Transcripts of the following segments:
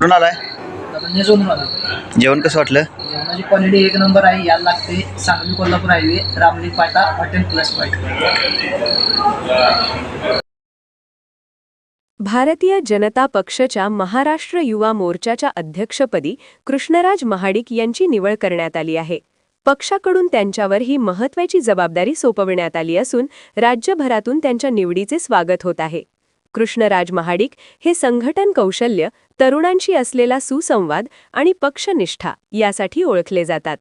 कुठून आलाय? म्हणजे झोनून आलो. जेवण कसं वाटलं? जेवणाची क्वालिटी एक नंबर आहे. यायला लागते सांगली कोल्हापूर हायवे, रामलिंग फाटा, hotel plus point. Bharatiya Janata पक्षच्या Maharashtra युवा मोर्चाच्या अध्यक्षपदी कृष्णराज महाडिक यांची निवड करण्यात आली आहे. पक्षाकडून त्यांच्यावर ही महत्त्वाची जबाबदारी सोपविण्यात आली असून राज्यभरातून त्यांच्या निवडीचे स्वागत होत आहे. कृष्णराज महाडिक हे संघटन कौशल्य, तरुणांशी असलेला सुसंवाद आणि पक्षनिष्ठा यासाठी ओळखले जातात.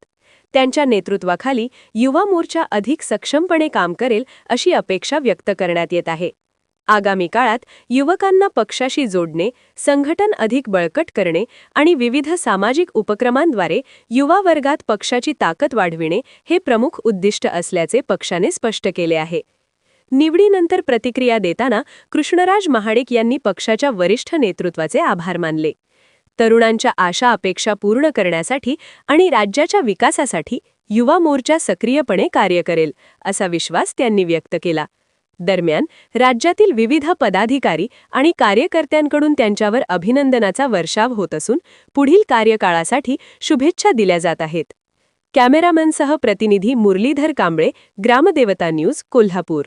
त्यांच्या नेतृत्वाखाली युवा मोर्चा अधिक सक्षमपणे काम करेल अशी अपेक्षा व्यक्त करण्यात येत आहे. आगामी काळात युवकांना पक्षाशी जोडणे, संघटन अधिक बळकट करणे आणि विविध सामाजिक उपक्रमांद्वारे युवा वर्गात पक्षाची ताकद वाढविणे हे प्रमुख उद्दिष्ट असल्याचे पक्षाने स्पष्ट केले आहे. निवडीनंतर प्रतिक्रिया देताना कृष्णराज महाडिक यांनी पक्षाच्या वरिष्ठ नेतृत्वाचे आभार मानले. तरुणांच्या आशा अपेक्षा पूर्ण करण्यासाठी आणि राज्याच्या विकासासाठी युवा मोर्चा सक्रियपणे कार्य करेल असा विश्वास त्यांनी व्यक्त केला. दरम्यान राज्यातील विविध पदाधिकारी आणि कार्यकर्त्यांकडून त्यांच्यावर अभिनंदनाचा वर्षाव होत असून पुढील कार्यकाळासाठी शुभेच्छा दिल्या जात आहेत. कॅमेरामॅनसह प्रतिनिधी मुरलीधर कांबळे, ग्रामदेवता न्यूज, कोल्हापूर.